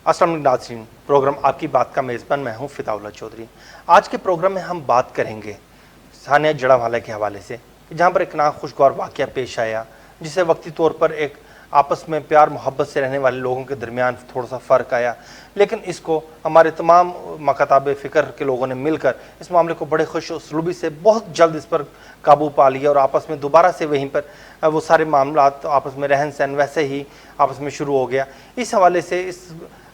السلام علیکم ناظرین، پروگرام آپ کی بات کا میزبان میں ہوں فدا اللہ چودھری۔ آج کے پروگرام میں ہم بات کریں گے ثانیہ جڑاوالا کے حوالے سے، جہاں پر ایک ناخوشگوار واقعہ پیش آیا جسے وقتی طور پر ایک آپس میں پیار محبت سے رہنے والے لوگوں کے درمیان تھوڑا سا فرق آیا، لیکن اس کو ہمارے تمام مکاتب فکر کے لوگوں نے مل کر اس معاملے کو بڑے خوش اسلوبی سے بہت جلد اس پر قابو پا لیا اور آپس میں دوبارہ سے وہیں پر وہ سارے معاملات آپس میں رہن سہن ویسے ہی آپس میں شروع ہو گیا۔ اس حوالے سے اس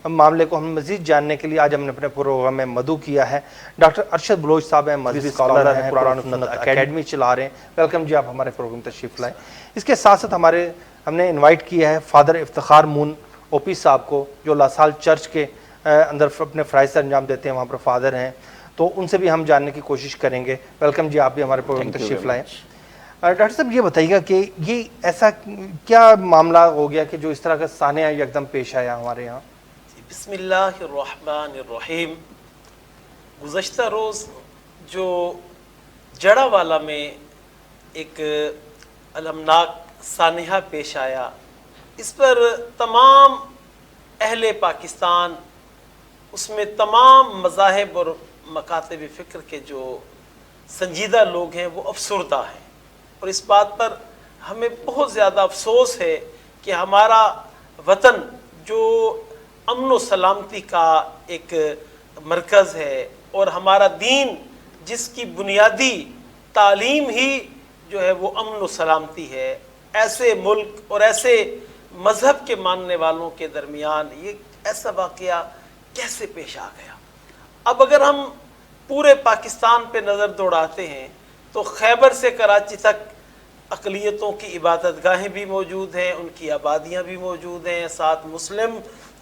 معاملے کو ہم مزید جاننے کے لیے آج ہم نے اپنے پروگرام میں مدعو کیا ہے ڈاکٹر ارشد بلوچ صاحب ہیں، مذہبی اسکالر ہیں، قرآن و سنت اکیڈمی چلا رہے ہیں۔ ویلکم جی، آپ ہمارے پروگرام تشریف لائیں۔ اس کے ساتھ ساتھ ہم نے انوائٹ کیا ہے فادر افتخار مون او پی صاحب کو، جو لاسال چرچ کے اندر اپنے فرائض انجام دیتے ہیں، وہاں پر فادر ہیں، تو ان سے بھی ہم جاننے کی کوشش کریں گے۔ ویلکم جی، آپ بھی ہمارے پروگرام تشریف لائیں۔ ڈاکٹر صاحب یہ بتائیے گا کہ یہ ایسا کیا معاملہ ہو گیا کہ جو اس طرح کا سانحہ یکدم پیش آیا ہمارے یہاں؟ بسم اللہ الرحمن الرحیم۔ گزشتہ روز جو جڑاوالا میں ایک المناک سانحہ پیش آیا، اس پر تمام اہل پاکستان، اس میں تمام مذاہب اور مکاتب فکر کے جو سنجیدہ لوگ ہیں وہ افسردہ ہیں، اور اس بات پر ہمیں بہت زیادہ افسوس ہے کہ ہمارا وطن جو امن و سلامتی کا ایک مرکز ہے اور ہمارا دین جس کی بنیادی تعلیم ہی جو ہے وہ امن و سلامتی ہے، ایسے ملک اور ایسے مذہب کے ماننے والوں کے درمیان یہ ایسا واقعہ کیسے پیش آ گیا؟ اب اگر ہم پورے پاکستان پہ نظر دوڑاتے ہیں تو خیبر سے کراچی تک اقلیتوں کی عبادت گاہیں بھی موجود ہیں، ان کی آبادیاں بھی موجود ہیں، ساتھ مسلم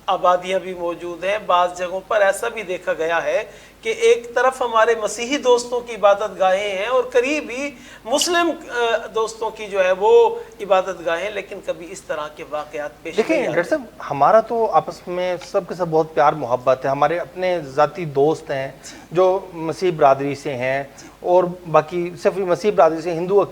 آبادیاں بھی موجود ہیں۔ بعض جگہوں پر ایسا بھی دیکھا گیا ہے کہ ایک طرف ہمارے مسیحی دوستوں کی عبادت گاہیں ہیں اور قریب ہی مسلم دوستوں کی جو ہے وہ عبادت گاہیں، لیکن کبھی اس طرح کے واقعات پیش نہیں آتے۔ دیکھیں ڈاکٹر صاحب، ہمارا تو آپس میں سب کے ساتھ بہت پیار محبت ہے، ہمارے اپنے ذاتی دوست ہیں جو مسیح برادری سے ہیں، اور باقی صرف مسیح برادری سے، ہندو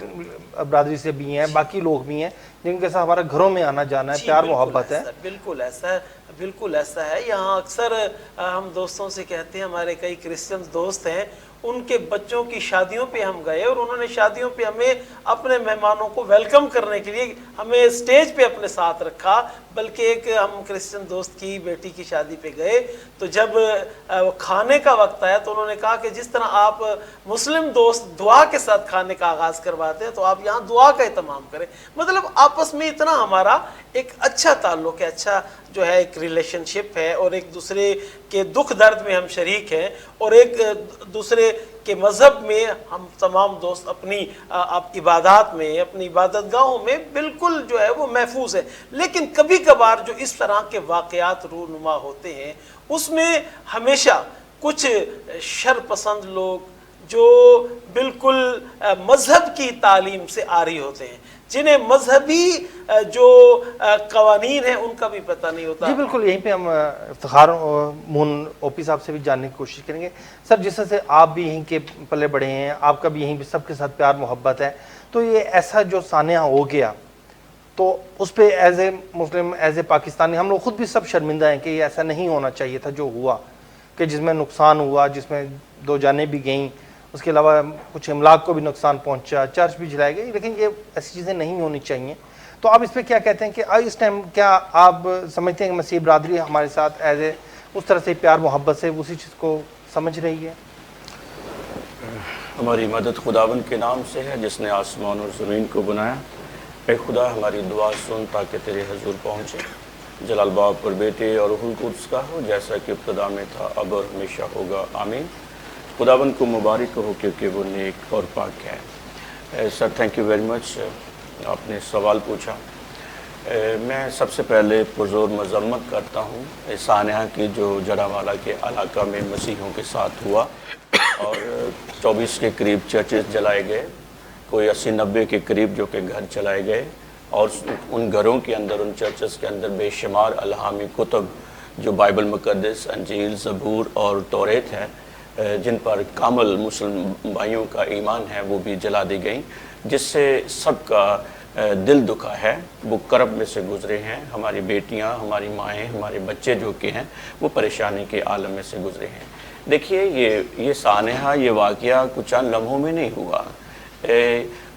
برادری سے بھی ہیں، باقی لوگ بھی ہیں جن کے ساتھ ہمارا گھروں میں آنا جانا ہے، پیار محبت ہے۔ بالکل ایسا ہے، بالکل ایسا ہے۔ یہاں اکثر ہم دوستوں سے کہتے ہیں، ہمارے کئی کرسچن دوست ہیں، ان کے بچوں کی شادیوں پہ ہم گئے اور انہوں نے شادیوں پہ ہمیں اپنے مہمانوں کو ویلکم کرنے کے لیے ہمیں اسٹیج پہ اپنے ساتھ رکھا۔ بلکہ ایک ہم کرسچن دوست کی بیٹی کی شادی پہ گئے تو جب کھانے کا وقت آیا تو انہوں نے کہا کہ جس طرح آپ مسلم دوست دعا کے ساتھ کھانے کا آغاز کرواتے ہیں تو آپ یہاں دعا کا اہتمام کریں۔ مطلب آپس میں اتنا ہمارا ایک اچھا تعلق ہے، اچھا جو ہے ایک ریلیشن شپ ہے، اور ایک دوسرے کے دکھ درد میں ہم شریک ہیں، اور ایک دوسرے کے مذہب میں ہم تمام دوست اپنی عبادات میں، اپنی عبادت گاہوں میں بالکل جو ہے وہ محفوظ ہے۔ لیکن کبھی کبھار جو اس طرح کے واقعات رونما ہوتے ہیں اس میں ہمیشہ کچھ شر پسند لوگ جو بالکل مذہب کی تعلیم سے عاری ہوتے ہیں، جنہیں مذہبی جو قوانین ہیں ان کا بھی پتہ نہیں ہوتا۔ جی بالکل، یہیں پہ ہم افتخار مون او پی صاحب سے بھی جاننے کی کوشش کریں گے۔ سر، جس طرح سے آپ بھی یہیں کے پلے بڑے ہیں، آپ کا بھی یہیں سب کے ساتھ پیار محبت ہے، تو یہ ایسا جو سانحہ ہو گیا تو اس پہ as a Muslim, as a Pakistani, ہم لوگ خود بھی سب شرمندہ ہیں کہ یہ ایسا نہیں ہونا چاہیے تھا جو ہوا، کہ جس میں نقصان ہوا، جس میں 2 جانیں بھی گئیں، اس کے علاوہ کچھ املاک کو بھی نقصان پہنچا، چرچ بھی جلائے گئے، لیکن یہ ایسی چیزیں نہیں ہونی چاہیے۔ تو آپ اس پہ کیا کہتے ہیں کہ اس ٹائم کیا آپ سمجھتے ہیں کہ مسیح برادری ہمارے ساتھ ایز اے اس طرح سے پیار محبت سے اسی چیز کو سمجھ رہی ہے؟ ہماری مدد خداوند کے نام سے ہے جس نے آسمان اور زمین کو بنایا۔ اے خدا، ہماری دعا سن تاکہ تیرے حضور پہنچے۔ جلال باپ پر بیٹے اور روح القدس کا ہو، جیسا کہ ابتدا میں تھا اب اور ہمیشہ ہوگا، آمین۔ خداوند کو مبارک ہو کیونکہ وہ نیک اور پاک ہے۔ Sir thank you very much, آپ نے سوال پوچھا۔ میں سب سے پہلے پرزور مذمت کرتا ہوں اس سانحہ کی جو جڑاوالا کے علاقہ میں مسیحیوں کے ساتھ ہوا، اور 24 کے قریب چرچز جلائے گئے، کوئی 80-90 کے قریب جو کہ گھر چلائے گئے، اور ان گھروں کے اندر، ان چرچز کے اندر بے شمار الہامی کتب جو بائبل مقدس، انجیل، زبور اور توریت ہے، جن پر کامل مسلم بھائیوں کا ایمان ہے، وہ بھی جلا دی گئیں، جس سے سب کا دل دکھا ہے، وہ کرب میں سے گزرے ہیں، ہماری بیٹیاں، ہماری مائیں، ہمارے بچے جو کہ ہیں وہ پریشانی کے عالم میں سے گزرے ہیں۔ دیکھیے یہ سانحہ، یہ واقعہ کچھ چند لمحوں میں نہیں ہوا۔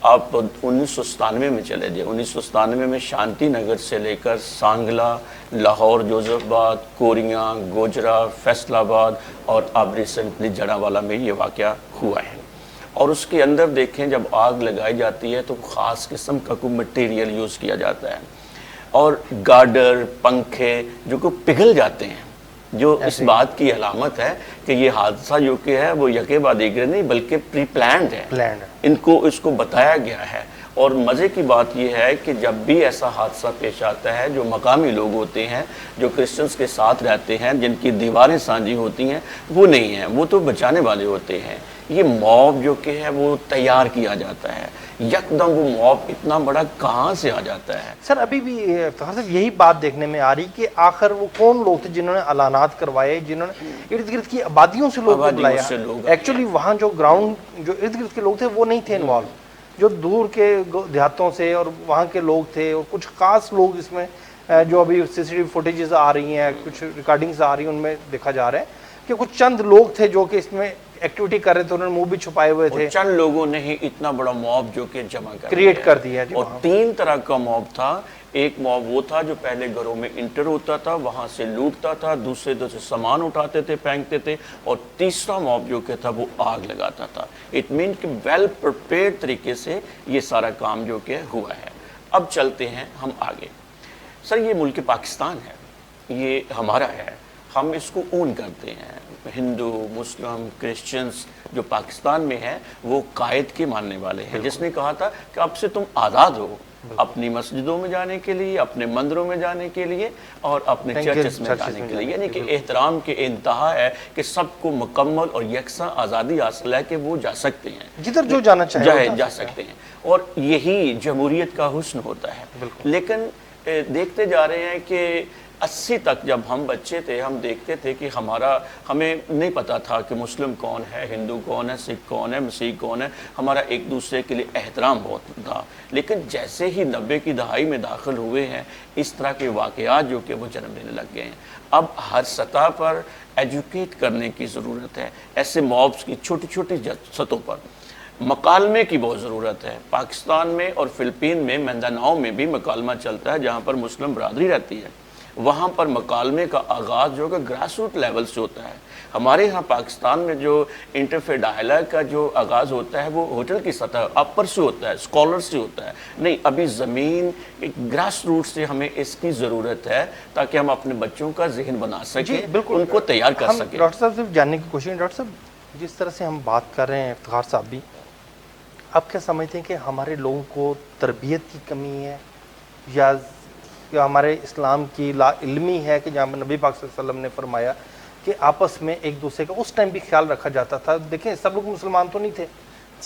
آپ 1997 میں چلے جائیں، 1997 میں شانتی نگر سے لے کر سانگلہ، لاہور، جوزف آباد، کوریاں، گوجرا، فیصل آباد اور اب ریسنٹلی جڑاوالا میں یہ واقعہ ہوا ہے۔ اور اس کے اندر دیکھیں جب آگ لگائی جاتی ہے تو خاص قسم کا کوئی مٹیریل یوز کیا جاتا ہے، اور گارڈر، پنکھے جو کہ پگھل جاتے ہیں، جو اس بات کی علامت ہے کہ یہ حادثہ جو کہ ہے وہ یکے بعد دیگر نہیں بلکہ پری پلانڈ ہے، اس کو بتایا گیا ہے۔ اور مزے کی بات یہ ہے کہ جب بھی ایسا حادثہ پیش آتا ہے، جو مقامی لوگ ہوتے ہیں، جو کرسچنز کے ساتھ رہتے ہیں، جن کی دیواریں سانجی ہوتی ہیں، وہ نہیں ہیں، وہ تو بچانے والے ہوتے ہیں۔ یہ موب جو کہ ہے وہ تیار کیا جاتا ہے، یکدم وہ موب اتنا بڑا کہاں سے آ جاتا ہے؟ سر ابھی بھی افتخار صاحب یہی بات دیکھنے میں آ رہی کہ آخر وہ کون لوگ تھے جنہوں نے اعلانات کروائے، جنہوں نے ارد گرد کی آبادیوں سے لوگ کو بلایا؟ ایکچولی وہاں جو گراؤنڈ جو ارد گرد کے لوگ تھے وہ نہیں تھے انوالو، جو دور کے دیہاتوں سے اور وہاں کے لوگ تھے، اور کچھ خاص لوگ اس میں جو ابھی سی سی ٹی وی فوٹیجز آ رہی ہیں، کچھ ریکارڈنگز آ رہی ہیں، ان میں دیکھا جا رہا ہے کہ کچھ چند لوگ تھے جو کہ اس میں ایکٹیویٹی کر رہے تھے، انہوں نے منہ بھی چھپائے ہوئے تھے، چند لوگوں نے ہی اتنا بڑا موب جو کہ جمع کریٹ کر دیا۔ اور 3 طرح کا موب تھا۔ ایک موب وہ تھا جو پہلے گھروں میں انٹر ہوتا تھا، وہاں سے لوٹتا تھا، دوسرے سامان اٹھاتے تھے، پھینکتے تھے، اور تیسرا موب جو کہ تھا وہ آگ لگاتا تھا۔ اٹ مین کہ ویل پریپیئرڈ طریقے سے یہ سارا کام جو کہ ہوا ہے۔ اب چلتے ہیں ہم آگے۔ سر یہ ملک پاکستان ہے، یہ ہمارا ہے، ہم اس کو اون کرتے ہیں۔ ہندو، مسلم، کرسچنز جو پاکستان میں ہیں وہ قائد کے ماننے والے ہیں، جس نے کہا تھا کہ اب سے تم آزاد ہو اپنی مسجدوں میں جانے کے لیے، اپنے مندروں میں جانے کے لیے، اور اپنے چرچز میں جانے کے لیے، یعنی کہ احترام کے انتہا ہے کہ سب کو مکمل اور یکساں آزادی حاصل ہے کہ وہ جا سکتے ہیں، جدھر جو جانا چاہے جا سکتے ہیں، اور یہی جمہوریت کا حسن ہوتا ہے۔ لیکن دیکھتے جا رہے ہیں کہ 80 تک جب ہم بچے تھے ہم دیکھتے تھے کہ ہمیں نہیں پتا تھا کہ مسلم کون ہے، ہندو کون ہے، سکھ کون ہے، مسیح کون ہے، ہمارا ایک دوسرے کے لیے احترام بہت تھا۔ لیکن جیسے ہی 90 کی دہائی میں داخل ہوئے ہیں، اس طرح کے واقعات جو کہ وہ جنم لینے لگ گئے ہیں۔ اب ہر سطح پر ایجوکیٹ کرنے کی ضرورت ہے، ایسے موبس کی چھوٹی چھوٹی سطحوں پر مکالمے کی بہت ضرورت ہے۔ پاکستان میں اور فلپین میں منداناؤ میں بھی مکالمہ چلتا ہے جہاں پر مسلم برادری رہتی ہے، وہاں پر مکالمے کا آغاز جو کہ گراس روٹ لیول سے ہوتا ہے۔ ہمارے ہاں پاکستان میں جو انٹرفیتھ ڈائلاگ کا جو آغاز ہوتا ہے وہ ہوٹل کی سطح اپر سے ہوتا ہے، اسکالر سے ہوتا ہے، نہیں، ابھی زمین گراس روٹ سے ہمیں اس کی ضرورت ہے تاکہ ہم اپنے بچوں کا ذہن بنا سکیں، ان کو تیار کر سکیں۔ ڈاکٹر صاحب صرف جاننے کی کوشش، ڈاکٹر صاحب جس طرح سے ہم بات کر رہے ہیں، افتخار صاحب بھی، آپ کیا سمجھتے ہیں کہ ہمارے لوگوں کو تربیت کی کمی ہے، یا ہمارے اسلام کی لا علمی ہے کہ جہاں نبی پاک صلی اللہ علیہ وسلم نے فرمایا کہ آپس میں ایک دوسرے کا اس ٹائم بھی خیال رکھا جاتا تھا؟ دیکھیں سب لوگ مسلمان تو نہیں تھے،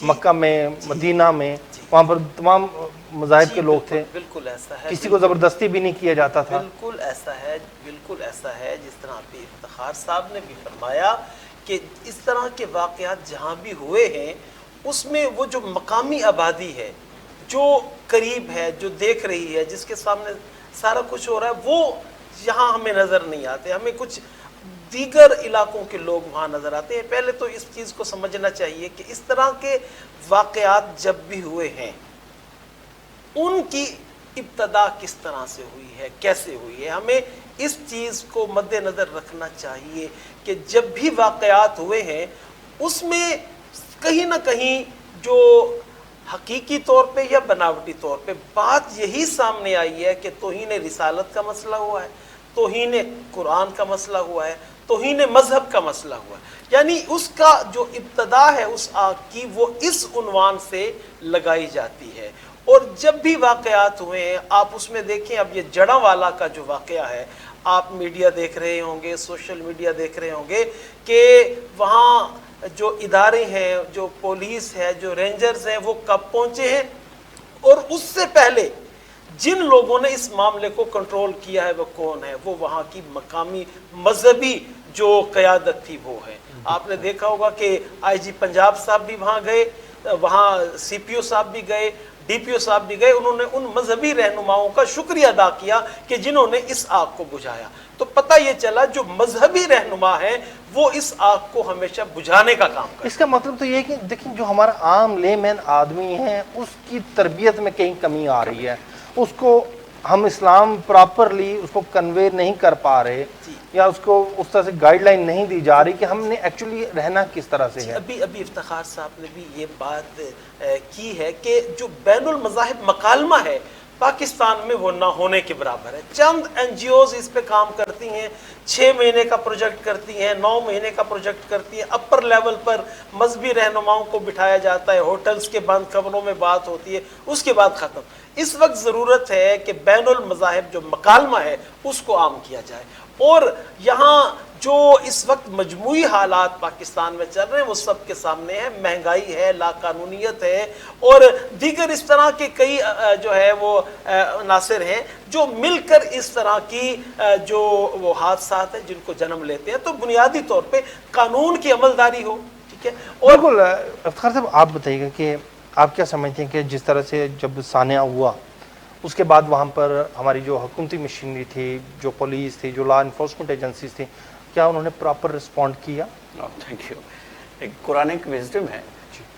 مکہ میں، مدینہ میں، وہاں پر تمام مذاہب کے لوگ تھے، بالکل ایسا ہے، کسی کو زبردستی بھی نہیں کیا جاتا تھا۔ بالکل ایسا ہے، بالکل ایسا ہے، جس طرح آپ افتخار صاحب نے بھی فرمایا کہ اس طرح کے واقعات جہاں بھی ہوئے ہیں اس میں وہ جو مقامی آبادی ہے، جو قریب ہے، جو دیکھ رہی ہے، جس کے سامنے سارا کچھ ہو رہا ہے، وہ یہاں ہمیں نظر نہیں آتے، ہمیں کچھ دیگر علاقوں کے لوگ وہاں نظر آتے ہیں۔ پہلے تو اس چیز کو سمجھنا چاہیے کہ اس طرح کے واقعات جب بھی ہوئے ہیں ان کی ابتدا کس طرح سے ہوئی ہے، کیسے ہوئی ہے، ہمیں اس چیز کو مد نظر رکھنا چاہیے کہ جب بھی واقعات ہوئے ہیں اس میں کہیں نہ کہیں جو حقیقی طور پہ یا بناوٹی طور پہ بات یہی سامنے آئی ہے کہ توہین رسالت کا مسئلہ ہوا ہے، توہین قرآن کا مسئلہ ہوا ہے، توہین مذہب کا مسئلہ ہوا ہے، یعنی اس کا جو ابتدا ہے اس آگ کی وہ اس عنوان سے لگائی جاتی ہے۔ اور جب بھی واقعات ہوئے ہیں آپ اس میں دیکھیں، اب یہ جڑاوالا کا جو واقعہ ہے، آپ میڈیا دیکھ رہے ہوں گے، سوشل میڈیا دیکھ رہے ہوں گے کہ وہاں جو ادارے ہیں، جو پولیس ہے، جو رینجرز ہیں، وہ کب پہنچے ہیں، اور اس سے پہلے جن لوگوں نے اس معاملے کو کنٹرول کیا ہے وہ کون ہے؟ وہ وہاں کی مقامی مذہبی جو قیادت تھی وہ ہے۔ آپ نے دیکھا ہوگا کہ آئی جی پنجاب صاحب بھی وہاں گئے، وہاں سی پی او صاحب بھی گئے، ڈی پی او صاحب بھی گئے, انہوں نے ان مذہبی رہنماؤں کا شکریہ ادا کیا کہ جنہوں نے اس آگ کو بجھایا. تو پتہ یہ چلا جو مذہبی رہنما ہیں وہ اس آگ کو ہمیشہ بجھانے کا کام کرتے ہیں. اس کا مطلب تو یہ ہے کہ دیکھیں جو ہمارا عام لے مین آدمی ہے اس کی تربیت میں کہیں کمی آ رہی ہے, اس کو ہم اسلام پراپرلی اس کو کنوے نہیں کر پا رہے, یا اس کو اس طرح سے گائیڈ لائن نہیں دی جا رہی کہ ہم نے ایکچولی رہنا کس طرح سے ہے. ابھی افتخار صاحب نے بھی یہ بات کی ہے کہ جو بین المذاہب مکالمہ ہے پاکستان میں وہ نہ ہونے کے برابر ہے. چند این جی اوز اس پہ کام کرتی ہیں, 6 مہینے کا پروجیکٹ کرتی ہیں, 9 مہینے کا پروجیکٹ کرتی ہیں, اپر لیول پر مذہبی رہنماؤں کو بٹھایا جاتا ہے, ہوٹلز کے بند کمروں میں بات ہوتی ہے, اس کے بعد ختم. اس وقت ضرورت ہے کہ بین المذاہب جو مکالمہ ہے اس کو عام کیا جائے. اور یہاں جو اس وقت مجموعی حالات پاکستان میں چل رہے ہیں وہ سب کے سامنے ہیں. مہنگائی ہے, لا قانونیت ہے, اور دیگر اس طرح کے کئی جو ہے وہ عناصر ہیں جو مل کر اس طرح کی جو وہ حادثات ہیں جن کو جنم لیتے ہیں. تو بنیادی طور پہ قانون کی عملداری ہو, ٹھیک ہے. اور بالکل. افتخار صاحب آپ بتائیے گا کہ آپ کیا سمجھتے ہیں کہ جس طرح سے جب سانحہ ہوا اس کے بعد وہاں پر ہماری جو حکومتی مشینری تھی, جو پولیس تھی, جو لا انفورسمنٹ ایجنسیز تھیں, کیا انہوں نے پراپر رسپونڈ کیا؟ Thank you. ایک قرآنک وزڈم ہے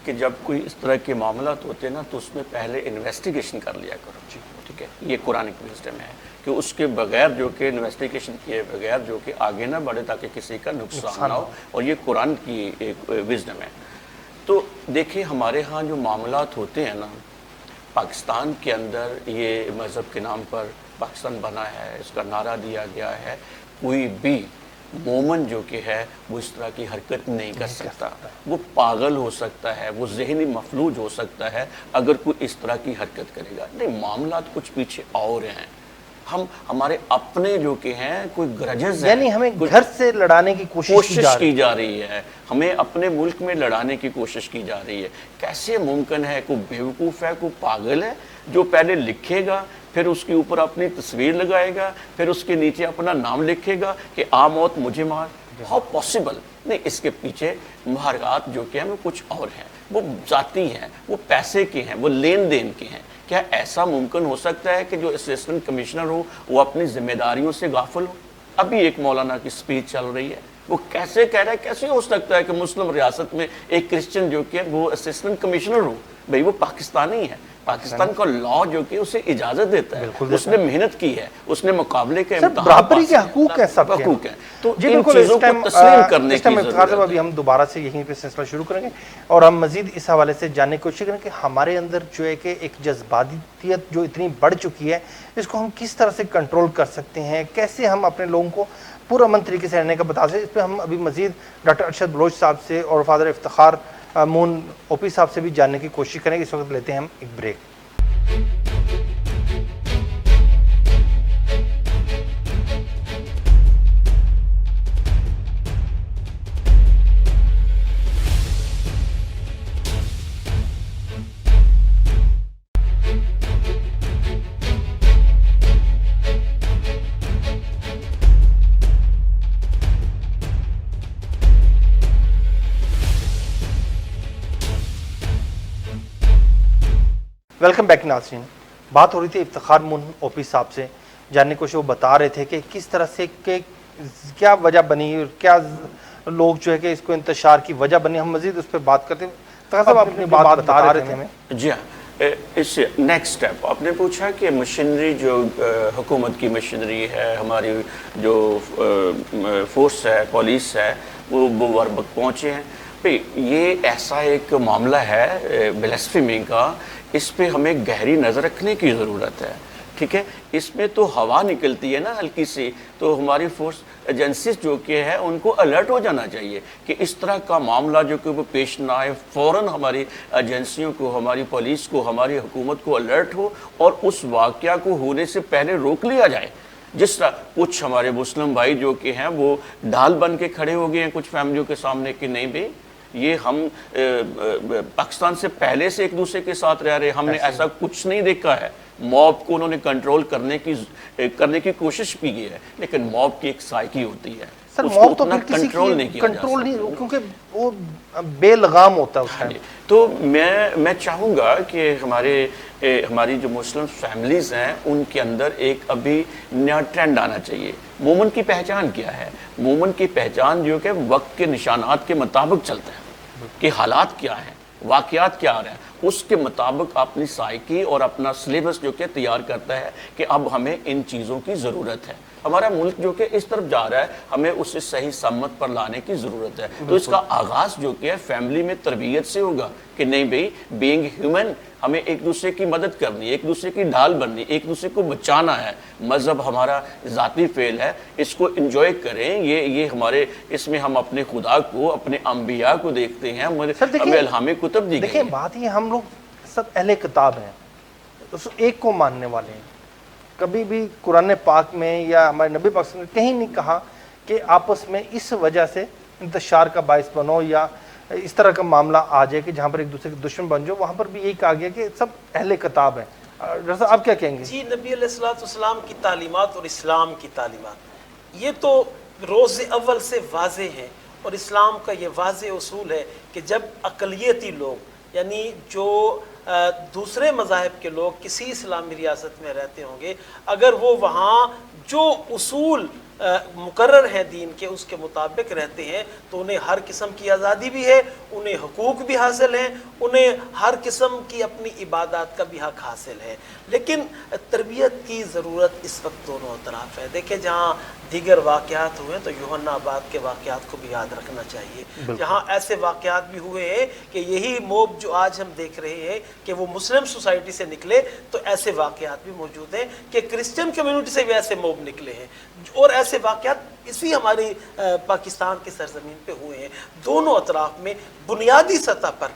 کہ جب کوئی اس طرح کے معاملات ہوتے ہیں نا تو اس میں پہلے انویسٹیگیشن کر لیا کرو. ٹھیک ہے, یہ قرآنک وزڈم ہے کہ اس کے بغیر جو کہ انویسٹیگیشن کیے بغیر جو کہ آگے نہ بڑھے تاکہ کسی کا نقصان نہ ہو, اور یہ قرآن کی ایک وزڈم ہے. تو دیکھیں ہمارے ہاں جو معاملات ہوتے ہیں نا, پاکستان کے اندر یہ مذہب کے نام پر پاکستان بنا ہے, اس کا نعرہ دیا گیا ہے, کوئی بھی مومن جو کہ ہے وہ اس طرح کی حرکت نہیں کر سکتا. وہ پاگل ہو سکتا ہے, وہ ذہنی مفلوج ہو سکتا ہے اگر کوئی اس طرح کی حرکت کرے گا. نہیں, معاملات کچھ پیچھے اور ہیں. ہمارے اپنے جو کہ ہیں کوئی گرجز ہیں, یعنی ہمیں گھر سے لڑانے کی کوشش کی جا رہی ہے, ہمیں اپنے ملک میں لڑانے کی کوشش کی جا رہی ہے. کیسے ممکن ہے کوئی بیوقوف ہے, کوئی پاگل ہے جو پہلے لکھے گا, پھر اس کے اوپر اپنی تصویر لگائے گا, پھر اس کے نیچے اپنا نام لکھے گا کہ آ موت مجھے مار. How possible? نہیں, اس کے پیچھے محرکات جو کہ ہیں وہ کچھ اور ہیں, وہ ذاتی ہیں, وہ پیسے کے ہیں, وہ لین دین کے ہیں. کیا ایسا ممکن ہو سکتا ہے کہ جو اسسٹنٹ کمشنر ہو وہ اپنی ذمہ داریوں سے غافل ہو؟ ابھی ایک مولانا کی سپیچ چل رہی ہے, وہ کیسے کہہ رہا ہے, کیسے ہو سکتا ہے کہ مسلم ریاست میں ایک کرسچن جو کہ وہ اسسٹنٹ کمشنر ہو؟ بھئی وہ پاکستانی ہے, پاکستان کا لا جو کہ اسے اجازت دیتا ہے, اس نے محنت کی ہے, اس نے مقابلے کے امتحان برابری کے حقوق ہیں, سب حقوق ہیں. تو جی ان بالکل. چیزوں کو تسلیم کرنے کی ضرورت ہے. ابھی ہم دوبارہ سے یہیں پہ سلسلہ شروع کریں گے اور ہم مزید اس حوالے سے جاننے کی کوشش کریں کہ ہمارے اندر جو ہے کہ ایک جذباتیت جو اتنی بڑھ چکی ہے اس کو ہم کس طرح سے کنٹرول کر سکتے ہیں, کیسے ہم اپنے لوگوں کو پرامن طریقے سے رہنے کا بتا سکتے. اس پہ ہم ابھی مزید ڈاکٹر ارشد بلوچ صاحب سے اور فادر افتخار مون او پی صاحب سے بھی جاننے کی کوشش کریں گے. اس وقت لیتے ہیں ہم ایک بریک. ویلکم بیک ناظرین. بات ہو رہی تھی افتخار مون او پی صاحب سے, جاننے کو وہ بتا رہے تھے کہ کس طرح سے کہ کیا وجہ بنی اور کیا لوگ جو ہے کہ اس کو انتشار کی وجہ بنی. ہم مزید اس پہ بات کرتے ہیں. افتخار صاحب آپ اپنی بات بتا رہے تھے ہمیں. جی ہاں, اس نیکسٹ اسٹیپ آپ نے پوچھا کہ مشینری جو حکومت کی مشینری ہے, ہماری جو فورس ہے, پولیس ہے, وہ وقت پہنچے ہیں. بھئی یہ ایسا ایک معاملہ ہے بلاسفیمی کا, اس پہ ہمیں گہری نظر رکھنے کی ضرورت ہے. ٹھیک ہے, اس میں تو ہوا نکلتی ہے نا ہلکی سی, تو ہماری فورس ایجنسیز جو کہ ہے ان کو الرٹ ہو جانا چاہیے کہ اس طرح کا معاملہ جو کہ وہ پیش نہ آئے. فوراً ہماری ایجنسیوں کو, ہماری پولیس کو, ہماری حکومت کو الرٹ ہو اور اس واقعہ کو ہونے سے پہلے روک لیا جائے. جس طرح کچھ ہمارے مسلم بھائی جو کہ ہیں وہ ڈھال بن کے کھڑے ہو گئے ہیں کچھ فیملیوں کے سامنے کہ نہیں بھئی یہ ہم پاکستان سے پہلے سے ایک دوسرے کے ساتھ رہ رہے, ہم نے ایسا کچھ نہیں دیکھا ہے. موب کو انہوں نے کنٹرول کرنے کی کوشش بھی کی ہے, لیکن موب کی ایک سائیکی ہوتی ہے, سر اس کو موب تو اتنا پھر کسی کنٹرول نہیں کی کیا جا کنٹرول سکتا۔ نہیں، کیونکہ وہ بے لگام ہوتا ہے اس ٹائم۔ تو میں چاہوں گا کہ ہماری جو مسلم فیملیز ہیں ان کے اندر ایک ابھی نیا ٹرینڈ آنا چاہیے۔ مومن کی پہچان کیا ہے؟ مومن کی پہچان جو کہ وقت کے نشانات کے مطابق چلتا ہے کہ حالات کیا ہیں، واقعات کیا آ رہے ہیں، اس کے مطابق اپنی سائیکی اور اپنا سلیبس جو کہ تیار کرتا ہے کہ اب ہمیں ان چیزوں کی ضرورت ہے۔ ہمارا ملک جو کہ اس طرف جا رہا ہے، ہمیں اسے صحیح سمت پر لانے کی ضرورت ہے۔ تو اس کا آغاز جو کہ فیملی میں تربیت سے ہوگا کہ نہیں بھئی، بینگ ہیومن، ہمیں ایک دوسرے کی مدد کرنی، ایک دوسرے کی ڈھال بننی، ایک دوسرے کو بچانا ہے۔ مذہب ہمارا ذاتی فعل ہے، اس کو انجوائے کریں۔ یہ ہمارے، اس میں ہم اپنے خدا کو، اپنے انبیاء کو دیکھتے ہیں، ہمیں الہام کتب دی گئی دیکھیں ہیں۔ بات یہ، ہم لوگ سب اہل کتاب ہیں، اس ایک کو ماننے والے ہیں۔ کبھی بھی قرآن پاک میں یا ہمارے نبی پاک نے کہیں نہیں کہا کہ آپس میں اس وجہ سے انتشار کا باعث بنو یا اس طرح کا معاملہ آ جائے کہ جہاں پر ایک دوسرے کے دشمن بن جاؤ۔ وہاں پر بھی یہی کہا گیا کہ سب اہل کتاب ہیں۔ ڈاکٹر صاحب آپ کیا کہیں گے؟ جی، نبی علیہ الصلوۃ والسلام کی تعلیمات اور اسلام کی تعلیمات یہ تو روز اول سے واضح ہیں، اور اسلام کا یہ واضح اصول ہے کہ جب اقلیتی لوگ، یعنی جو دوسرے مذاہب کے لوگ کسی اسلامی ریاست میں رہتے ہوں گے، اگر وہ وہاں جو اصول مقرر ہیں دین کے اس کے مطابق رہتے ہیں تو انہیں ہر قسم کی آزادی بھی ہے، انہیں حقوق بھی حاصل ہیں، انہیں ہر قسم کی اپنی عبادات کا بھی حق حاصل ہے۔ لیکن تربیت کی ضرورت اس وقت دونوں طرف ہے۔ دیکھیں جہاں دیگر واقعات ہوئے تو یوحنا آباد کے واقعات کو بھی یاد رکھنا چاہیے، جہاں ایسے واقعات بھی ہوئے ہیں کہ یہی موب جو آج ہم دیکھ رہے ہیں کہ وہ مسلم سوسائٹی سے نکلے، تو ایسے واقعات بھی موجود ہیں کہ کرسچن کمیونٹی سے بھی ایسے موب نکلے ہیں، اور ایسے واقعات اسی ہماری پاکستان کی سرزمین پہ ہوئے ہیں۔ دونوں اطراف میں بنیادی سطح پر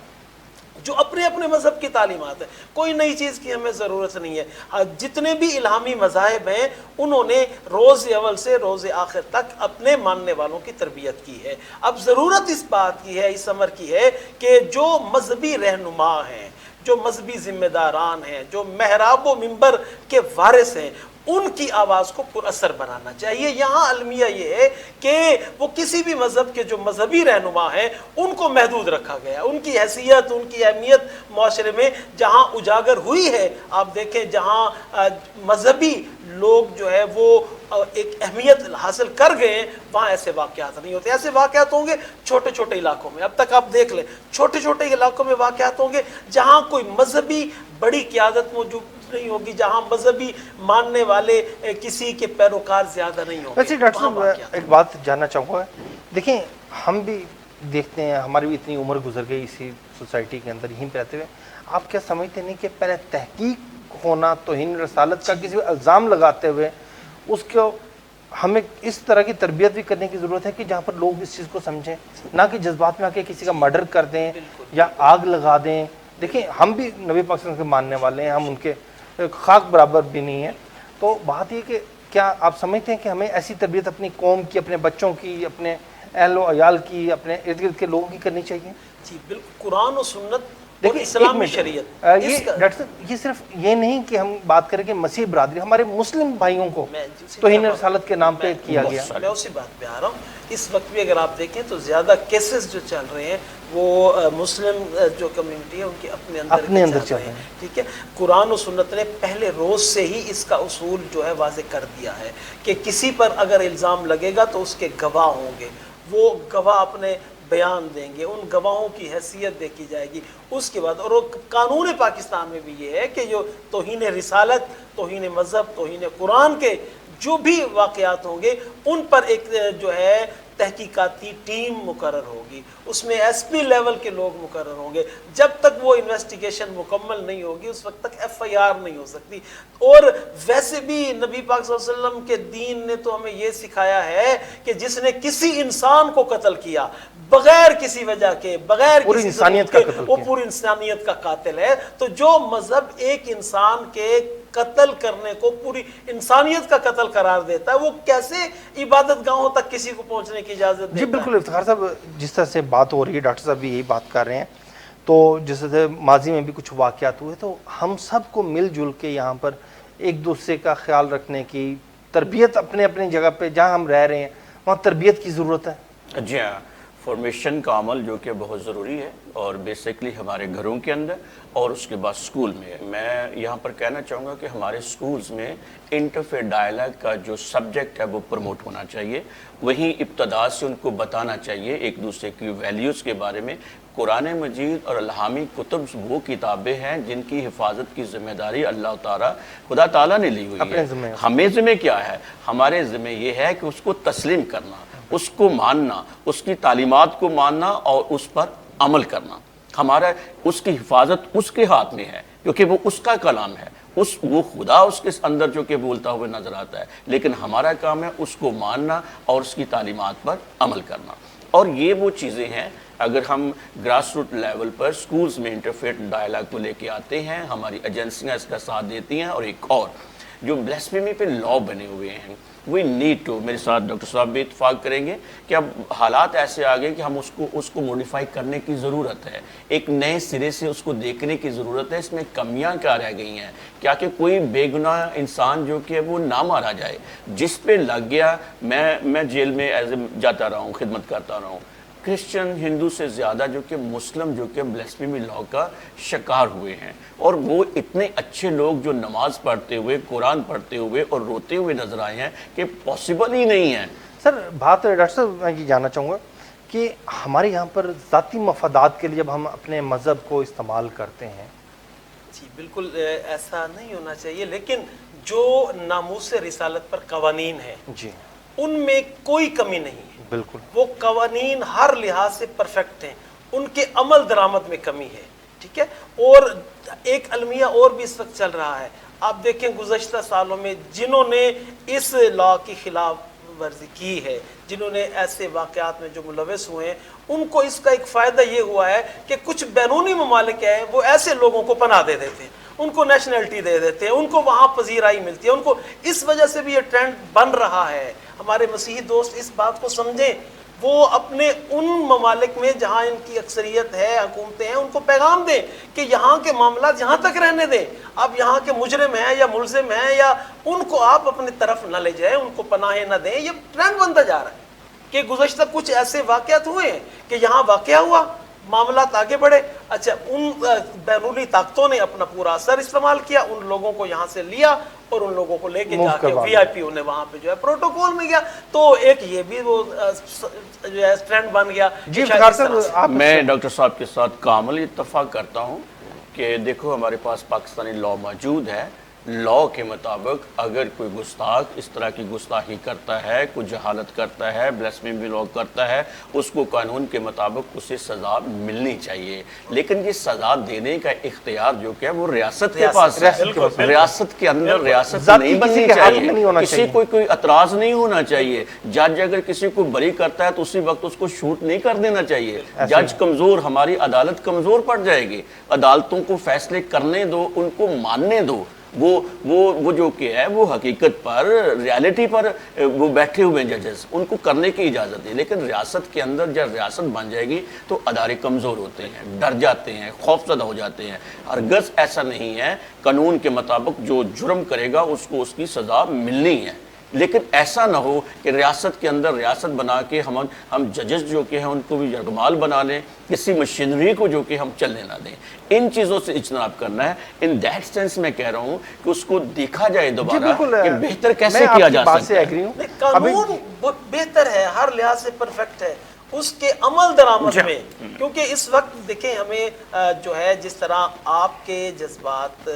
جو اپنے اپنے مذہب کی تعلیمات ہیں، کوئی نئی چیز کی ہمیں ضرورت نہیں ہے۔ جتنے بھی الہامی مذاہب ہیں انہوں نے روز اول سے روز آخر تک اپنے ماننے والوں کی تربیت کی ہے۔ اب ضرورت اس بات کی ہے، اس امر کی ہے کہ جو مذہبی رہنما ہیں، جو مذہبی ذمہ داران ہیں، جو محراب و منبر کے وارث ہیں، ان کی آواز کو پر اثر بنانا چاہیے۔ یہاں المیہ یہ ہے کہ وہ کسی بھی مذہب کے جو مذہبی رہنما ہیں ان کو محدود رکھا گیا، ان کی حیثیت، ان کی اہمیت معاشرے میں جہاں اجاگر ہوئی ہے۔ آپ دیکھیں جہاں مذہبی لوگ جو ہے وہ ایک اہمیت حاصل کر گئے ہیں، وہاں ایسے واقعات نہیں ہوتے۔ ایسے واقعات ہوں گے چھوٹے چھوٹے علاقوں میں، اب تک آپ دیکھ لیں چھوٹے چھوٹے علاقوں میں واقعات ہوں گے جہاں کوئی مذہبی بڑی قیادت موجود نہیں ہوگی، جہاں مذہبی ماننے والے کسی کے پیروکار زیادہ نہیں ہوں گے۔ ویسے ڈاکٹر صاحب ایک بات جاننا چاہوں گا، دیکھیں ہم بھی دیکھتے ہیں، ہماری بھی اتنی عمر گزر گئی اسی سوسائٹی کے اندر یہیں پہ رہتے ہوئے، آپ کیا سمجھتے نہیں کہ پہلے تحقیق ہونا، توہین رسالت کا کسی الزام لگاتے ہوئے اس کو ہمیں اس طرح کی تربیت بھی کرنے کی ضرورت ہے کہ جہاں پر لوگ اس چیز کو سمجھیں، نہ کہ جذبات میں آ کے کسی کا مرڈر کر دیں یا آگ لگا دیں۔ دیکھیں ہم بھی نبی پاک صلی اللہ علیہ وسلم کے ماننے والے ہیں، ہم ان کے خاک برابر بھی نہیں ہیں، تو بات یہ کہ کیا آپ سمجھتے ہیں کہ ہمیں ایسی تربیت اپنی قوم کی، اپنے بچوں کی، اپنے اہل و عیال کی، اپنے ارد گرد کے لوگوں کی کرنی چاہیے؟ جی بالکل، قرآن و سنت اور دیکھیں اسلامی شریعت یہ ڈاکٹر صاحب یہ صرف یہ نہیں کہ ہم بات کریں کہ مسیح برادری، ہمارے مسلم بھائیوں کو توہین رسالت کے نام پہ کیا گیا۔ میں اسی بات پہ آ رہا ہوں۔ اس وقت بھی اگر آپ دیکھیں تو زیادہ کیسز جو چل رہے ہیں وہ مسلم جو کمیونٹی ہے ان کے اپنے اندر چل رہے ہیں، ٹھیک ہے۔ قرآن و سنت نے پہلے روز سے ہی اس کا اصول جو ہے واضح کر دیا ہے کہ کسی پر اگر الزام لگے گا تو اس کے گواہ ہوں گے، وہ گواہ اپنے بیان دیں گے، ان گواہوں کی حیثیت دیکھی جائے گی۔ اس کے بعد اور قانون پاکستان میں بھی یہ ہے کہ جو توہین رسالت، توہین مذہب، توہین قرآن کے جو بھی واقعات ہوں گے ان پر ایک جو ہے تحقیقاتی ٹیم مقرر ہوگی، اس میں ایس پی لیول کے لوگ مقرر ہوں گے۔ جب تک وہ انویسٹیگیشن مکمل نہیں ہوگی اس وقت تک ایف آئی آر نہیں ہو سکتی۔ اور ویسے بھی نبی پاک صلی اللہ علیہ وسلم کے دین نے تو ہمیں یہ سکھایا ہے کہ جس نے کسی انسان کو قتل کیا بغیر کسی وجہ کے، بغیر پوری کسی انسانیت کا ضرورت کے، قتل وہ کیا، پوری انسانیت کا قاتل ہے۔ تو جو مذہب ایک انسان کے قتل کرنے کو پوری انسانیت کا قتل قرار دیتا ہے، وہ کیسے عبادت گاہوں تک کسی کو پہنچنے کی اجازت دیتا ہے؟ جی بالکل افتخار صاحب، جس طرح سے بات ہو رہی ہے ڈاکٹر صاحب بھی یہی بات کر رہے ہیں، تو جس طرح ماضی میں بھی کچھ واقعات ہوئے تو ہم سب کو مل جل کے یہاں پر ایک دوسرے کا خیال رکھنے کی تربیت اپنے اپنی جگہ پہ جہاں ہم رہ رہے ہیں وہاں تربیت کی ضرورت ہے؟ جی ہاں، فارمیشن کا عمل جو کہ بہت ضروری ہے، اور بیسکلی ہمارے گھروں کے اندر اور اس کے بعد سکول میں. میں یہاں پر کہنا چاہوں گا کہ ہمارے سکولز میں انٹرفیتھ ڈائلاگ کا جو سبجیکٹ ہے وہ پروموٹ ہونا چاہیے. وہیں ابتدا سے ان کو بتانا چاہیے ایک دوسرے کی ویلیوز کے بارے میں. قرآن مجید اور الہامی کتب وہ کتابیں ہیں جن کی حفاظت کی ذمہ داری اللہ تعالیٰ خدا تعالیٰ نے لی ہوئی ہے. ہمیں ذمہ کیا ہے؟ ہمارے ذمہ یہ ہے کہ اس کو تسلیم کرنا، اس کو ماننا، اس کی تعلیمات کو ماننا اور اس پر عمل کرنا. ہمارا اس کی حفاظت اس کے ہاتھ میں ہے کیونکہ وہ اس کا کلام ہے. وہ خدا اس کے اندر جو کہ بولتا ہوئے نظر آتا ہے، لیکن ہمارا کام ہے اس کو ماننا اور اس کی تعلیمات پر عمل کرنا. اور یہ وہ چیزیں ہیں اگر ہم گراس روٹ لیول پر سکولز میں انٹرفیتھ ڈائلاگ کو لے کے آتے ہیں، ہماری ایجنسیاں اس کا ساتھ دیتی ہیں. اور ایک اور جو بلیسفیمی پہ لا بنے ہوئے ہیں، وی نیڈ ٹو، میرے ساتھ ڈاکٹر صاحب بھی اتفاق کریں گے کہ اب حالات ایسے آ گئے کہ ہم اس کو موڈیفائی کرنے کی ضرورت ہے. ایک نئے سرے سے اس کو دیکھنے کی ضرورت ہے. اس میں کمیاں کیا رہ گئی ہیں؟ کیا کہ کوئی بے گناہ انسان جو کہ وہ نہ مارا جائے. جس پہ لگ گیا، میں جیل میں جاتا رہا ہوں، خدمت کرتا رہا ہوں. کرسچن ہندو سے زیادہ جو کہ مسلم جو کہ بلیسفیمی لا کا شکار ہوئے ہیں، اور وہ اتنے اچھے لوگ جو نماز پڑھتے ہوئے، قرآن پڑھتے ہوئے اور روتے ہوئے نظر آئے ہیں کہ پاسبل ہی نہیں ہے. سر بات ڈاکٹر صاحب میں یہ جاننا چاہوں گا کہ ہمارے یہاں پر ذاتی مفادات کے لیے جب ہم اپنے مذہب کو استعمال کرتے ہیں. جی بالکل ایسا نہیں ہونا چاہیے، لیکن جو ناموس رسالت پر قوانین ہیں جی ان میں کوئی کمی نہیں ہے. بالکل وہ قوانین ہر لحاظ سے پرفیکٹ ہیں، ان کے عمل درآمد میں کمی ہے. ٹھیک ہے. اور ایک المیہ اور بھی اس وقت چل رہا ہے. آپ دیکھیں گزشتہ سالوں میں جنہوں نے اس لا کی خلاف ورزی کی ہے، جنہوں نے ایسے واقعات میں جو ملوث ہوئے ہیں، ان کو اس کا ایک فائدہ یہ ہوا ہے کہ کچھ بیرونی ممالک ہیں وہ ایسے لوگوں کو پناہ دے دیتے ہیں، ان کو نیشنلٹی دے دیتے ہیں، ان کو وہاں پذیرائی ملتی ہے. ان کو اس وجہ سے بھی یہ ٹرینڈ بن رہا ہے. ہمارے مسیحی دوست اس بات کو سمجھیں، وہ اپنے ان ممالک میں جہاں ان کی اکثریت ہے، حکومتیں ہیں، ان کو پیغام دیں کہ یہاں کے معاملات یہاں تک رہنے دیں. اب یہاں کے مجرم ہیں یا ملزم ہیں یا ان کو آپ اپنی طرف نہ لے جائیں، ان کو پناہیں نہ دیں. یہ ٹرینڈ بنتا جا رہا ہے کہ گزشتہ کچھ ایسے واقعات ہوئے ہیں کہ یہاں واقعہ ہوا، معاملات آگے بڑھے. اچھا، ان بیرونی طاقتوں نے اپنا پورا اثر استعمال کیا، ان لوگوں کو یہاں سے لیا اور ان لوگوں کو لے کے جا کے وی آئی پی انہیں وہاں پہ جو ہے پروٹوکول میں گیا. تو ایک یہ بھی وہ جو ہے ٹرینڈ بن گیا. جی میں ڈاکٹر صاحب کے ساتھ کامل اتفاق کرتا ہوں کہ دیکھو ہمارے پاس پاکستانی لا موجود ہے. لا کے مطابق اگر کوئی گستاخ اس طرح کی گستاخی کرتا ہے، کوئی جہالت کرتا ہے، بلیسفیمی لا کرتا ہے، اس کو قانون کے مطابق اسے سزا ملنی چاہیے. لیکن یہ سزا دینے کا اختیار جو کہ وہ ریاست کے پاس ہے. ریاست کے اندر ریاست نہیں بننی چاہیے، کسی کو کوئی اعتراض نہیں ہونا چاہیے. جج اگر کسی کو بری کرتا ہے تو اسی وقت اس کو شوٹ نہیں کر دینا چاہیے. جج کمزور، ہماری عدالت کمزور پڑ جائے گی. عدالتوں کو فیصلے کرنے دو، ان کو ماننے دو. وہ جو کہ ہے وہ حقیقت پر، ریالٹی پر وہ بیٹھے ہوئے ججز، ان کو کرنے کی اجازت ہے. لیکن ریاست کے اندر جب ریاست بن جائے گی تو ادارے کمزور ہوتے ہیں، ڈر جاتے ہیں، خوفزدہ ہو جاتے ہیں. ہرگز ایسا نہیں ہے. قانون کے مطابق جو جرم کرے گا اس کو اس کی سزا ملنی ہے. لیکن ایسا نہ ہو کہ ریاست کے اندر ریاست بنا کے ہم ججز جو کہ ہیں ان کو بھی یرغمال بنا لیں، کسی مشینری کو جو کہ ہم چلنے نہ دیں. ان چیزوں سے اجتناب کرنا ہے. ان دیٹ سینس میں کہہ رہا ہوں کہ اس کو دیکھا جائے دوبارہ کہ بہتر کیسے کیا جا سکتا ہے. قانون بہتر ہے، ہر لحاظ سے پرفیکٹ ہے، اس کے عمل درآمد میں. کیونکہ اس وقت دیکھیں ہمیں جو ہے جس طرح آپ کے جذبات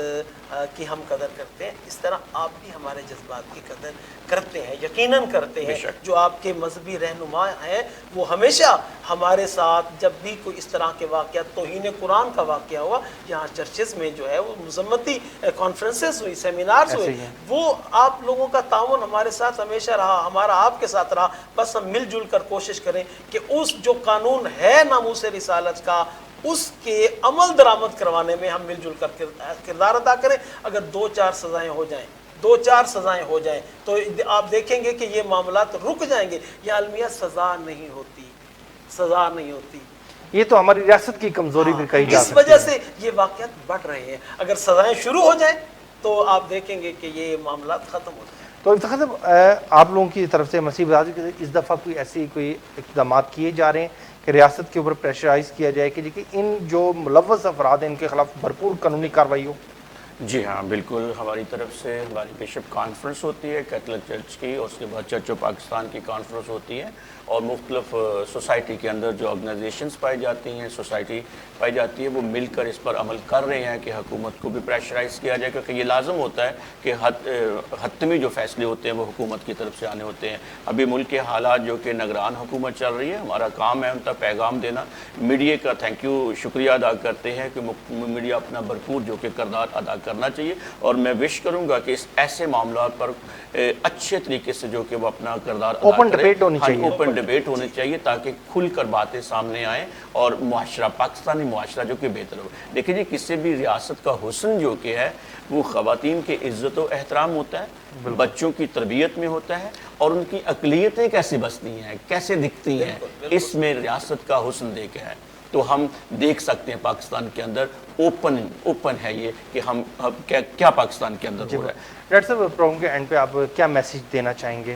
کی ہم قدر کرتے ہیں، اس طرح آپ بھی ہمارے جذبات کی قدر کرتے ہیں، یقیناً کرتے ہیں. جو آپ کے مذہبی رہنما ہیں وہ ہمیشہ ہمارے ساتھ جب بھی کوئی اس طرح کے واقعات، توہین قرآن کا واقعہ ہوا، یہاں چرچز میں جو ہے وہ مذمتی کانفرنسز ہوئی، سیمینارز ہوئے، وہ آپ لوگوں کا تعاون ہمارے ساتھ ہمیشہ رہا، ہمارا آپ کے ساتھ رہا. بس ہم مل جل کر کوشش کریں کہ اس جو قانون ہے ناموس رسالت کا، اس کے عمل درآمد کروانے میں ہم مل جل کر کردار ادا کریں. اگر 2-4 سزائیں ہو جائیں، 2-4 سزائیں ہو جائیں تو آپ دیکھیں گے کہ یہ معاملات رک جائیں گے. یہ المیہ سزا نہیں ہوتی، سزا نہیں ہوتی. یہ تو ہماری ریاست کی کمزوری بھی کہی جا سکتی ہے. اس وجہ سے یہ واقعات بڑھ رہے ہیں. اگر سزائیں شروع ہو جائیں تو آپ دیکھیں گے کہ یہ معاملات ختم ہو جائیں. تو افتخار صاحب آپ لوگوں کی طرف سے مسیح برادری کے اس دفعہ کوئی اقدامات کیے جا رہے ہیں کہ ریاست کے اوپر پریشرائز کیا جائے کہ ان جو ملوث افراد ہیں ان کے خلاف بھرپور قانونی کارروائی ہو؟ جی ہاں بالکل، ہماری طرف سے ہماری بشپ کانفرنس ہوتی ہے کیتھولک چرچ کی، اور اس کے بعد چرچ آف پاکستان کی کانفرنس ہوتی ہے، اور مختلف سوسائٹی کے اندر جو آرگنائزیشنز پائی جاتی ہیں، سوسائٹی پائی جاتی ہے، وہ مل کر اس پر عمل کر رہے ہیں کہ حکومت کو بھی پریشرائز کیا جائے، کیونکہ یہ لازم ہوتا ہے کہ حتمی جو فیصلے ہوتے ہیں وہ حکومت کی طرف سے آنے ہوتے ہیں۔ ابھی ملک کے حالات جو کہ نگران حکومت چل رہی ہے، ہمارا کام ہے ان تک پیغام دینا۔ میڈیا کا تھینک یو، شکریہ ادا کرتے ہیں کہ میڈیا اپنا بھرپور جو کہ کردار ادا کرنا چاہیے، اور میں وش کروں گا کہ اس ایسے معاملات پر اچھے طریقے سے جو کہ وہ اپنا کردار ادا اوپن کرے، ڈبیٹ ہونی چاہیے، اوپن ڈبیٹ ہونی چاہیے، تاکہ کھل کر باتیں سامنے آئیں اور معاشرہ، پاکستانی معاشرہ جو کہ بہتر ہو۔ دیکھیں جی، کسی بھی ریاست کا حسن جو کہ ہے وہ خواتین کے عزت و احترام ہوتا ہے، بچوں کی تربیت میں ہوتا ہے، اور ان کی اقلیتیں کیسی بستی ہیں، کیسے دکھتی ہیں، اس میں ریاست کا حسن دیکھا ہے۔ تو ہم دیکھ سکتے ہیں پاکستان کے اندر اوپن ہے یہ کہ ہم کیا پاکستان کے اندر ہو رہا ہے۔ ڈاکٹر صاحب، پروگرام کے اینڈ پہ آپ کیا میسیج دینا چاہیں گے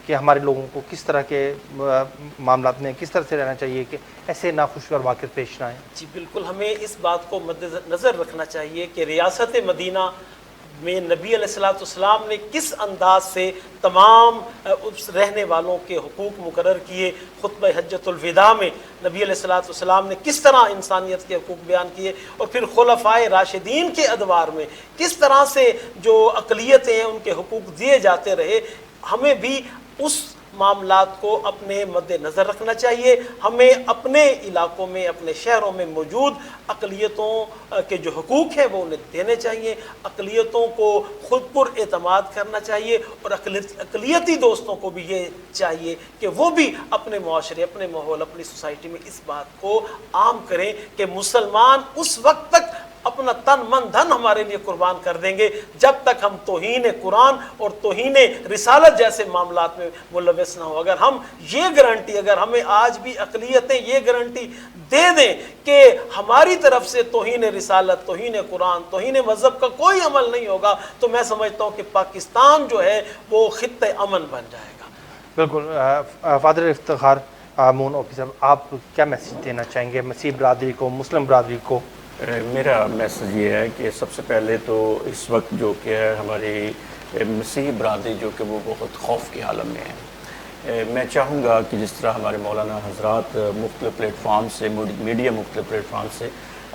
کہ ہمارے لوگوں کو کس طرح کے معاملات میں کس طرح سے رہنا چاہیے کہ ایسے ناخوشگوار واقعات پیش نہ آئیں؟ جی بالکل، ہمیں اس بات کو مد نظر رکھنا چاہیے کہ ریاست مدینہ میں نبی علیہ السلام نے کس انداز سے تمام رہنے والوں کے حقوق مقرر کیے۔ خطبہ حجۃ الوداع میں نبی علیہ السلام نے کس طرح انسانیت کے حقوق بیان کیے، اور پھر خلفائے راشدین کے ادوار میں کس طرح سے جو اقلیتیں ہیں ان کے حقوق دیے جاتے رہے۔ ہمیں بھی اس معاملات کو اپنے مد نظر رکھنا چاہیے۔ ہمیں اپنے علاقوں میں، اپنے شہروں میں موجود اقلیتوں کے جو حقوق ہیں وہ انہیں دینے چاہیے، اقلیتوں کو خود پر اعتماد کرنا چاہیے، اور اقلیتی دوستوں کو بھی یہ چاہیے کہ وہ بھی اپنے معاشرے، اپنے ماحول، اپنی سوسائٹی میں اس بات کو عام کریں کہ مسلمان اس وقت تک اپنا تن من دھن ہمارے لیے قربان کر دیں گے جب تک ہم توہین قرآن اور توہین رسالت جیسے معاملات میں ملوث نہ ہو۔ اگر ہم یہ گارنٹی، اگر ہمیں آج بھی اقلیتیں یہ گارنٹی دے دیں کہ ہماری طرف سے توہین رسالت، توہین قرآن، توہین مذہب کا کوئی عمل نہیں ہوگا، تو میں سمجھتا ہوں کہ پاکستان جو ہے وہ خطۂ امن بن جائے گا۔ بالکل۔ فادر افتخار مون اوپی صاحب، آپ کیا میسیج دینا چاہیں گے مسیح برادری کو، مسلم برادری کو؟ میرا میسج یہ ہے کہ سب سے پہلے تو اس وقت جو کہ ہے ہماری مسیحی برادری جو کہ وہ بہت خوف کے عالم میں ہے۔ میں چاہوں گا کہ جس طرح ہمارے مولانا حضرات مختلف پلیٹ فارم سے، میڈیا مختلف پلیٹ فارم سے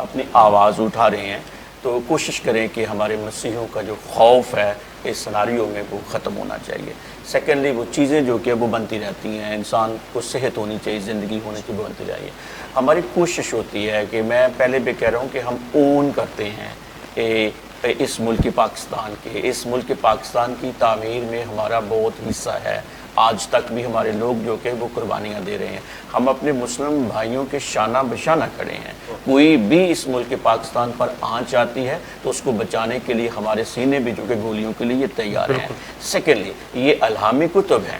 اپنی آواز اٹھا رہے ہیں، تو کوشش کریں کہ ہمارے مسیحیوں کا جو خوف ہے اس سناریوں میں وہ ختم ہونا چاہیے۔ سیکنڈلی، وہ چیزیں جو کہ وہ بنتی رہتی ہیں، انسان کو صحت ہونی چاہیے، زندگی ہونے کی بنتی رہی ہے۔ ہماری کوشش ہوتی ہے کہ میں پہلے بھی کہہ رہا ہوں کہ ہم اون کرتے ہیں اس ملک پاکستان کے، اس ملک پاکستان کی تعمیر میں ہمارا بہت حصہ ہے۔ آج تک بھی ہمارے لوگ جو کہ وہ قربانیاں دے رہے ہیں۔ ہم اپنے مسلم بھائیوں کے شانہ بشانہ کھڑے ہیں۔ کوئی بھی اس ملک پاکستان پر آنچ آتی ہے تو اس کو بچانے کے لیے ہمارے سینے بھی جو کہ گولیوں کے لیے تیار ہیں۔ سیکنڈلی، یہ الہامی کتب ہیں۔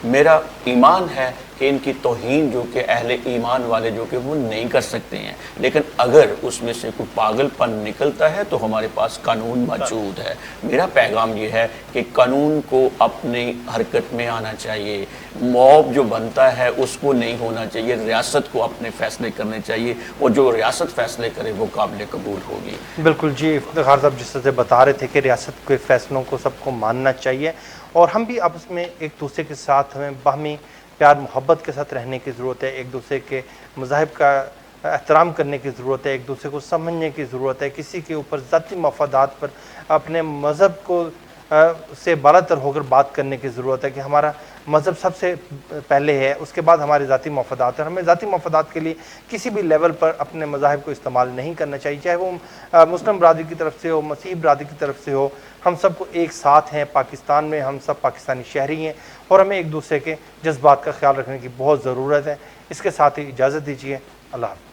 میرا ایمان ہے کہ ان کی توہین جو کہ اہل ایمان والے جو کہ وہ نہیں کر سکتے ہیں، لیکن اگر اس میں سے کوئی پاگل پن نکلتا ہے تو ہمارے پاس قانون موجود ہے۔ میرا پیغام یہ ہے کہ قانون کو اپنی حرکت میں آنا چاہیے، موب جو بنتا ہے اس کو نہیں ہونا چاہیے، ریاست کو اپنے فیصلے کرنے چاہیے، اور جو ریاست فیصلے کرے وہ قابل قبول ہوگی۔ بالکل جی، افتخار صاحب جس طرح سے بتا رہے تھے کہ ریاست کے فیصلوں کو سب کو ماننا چاہیے، اور ہم بھی آپس میں ایک دوسرے کے ساتھ ہمیں باہمی پیار محبت کے ساتھ رہنے کی ضرورت ہے، ایک دوسرے کے مذاہب کا احترام کرنے کی ضرورت ہے، ایک دوسرے کو سمجھنے کی ضرورت ہے، کسی کے اوپر ذاتی مفادات پر اپنے مذہب کو سے بالاتر ہو کر بات کرنے کی ضرورت ہے کہ ہمارا مذہب سب سے پہلے ہے، اس کے بعد ہمارے ذاتی مفادات ہیں۔ ہمیں ذاتی مفادات کے لیے کسی بھی لیول پر اپنے مذاہب کو استعمال نہیں کرنا چاہیے، چاہے وہ مسلم برادری کی طرف سے ہو، مسیحی برادری کی طرف سے ہو۔ ہم سب کو ایک ساتھ ہیں، پاکستان میں ہم سب پاکستانی شہری ہیں، اور ہمیں ایک دوسرے کے جذبات کا خیال رکھنے کی بہت ضرورت ہے۔ اس کے ساتھ ہی اجازت دیجیے، اللہ حافظ۔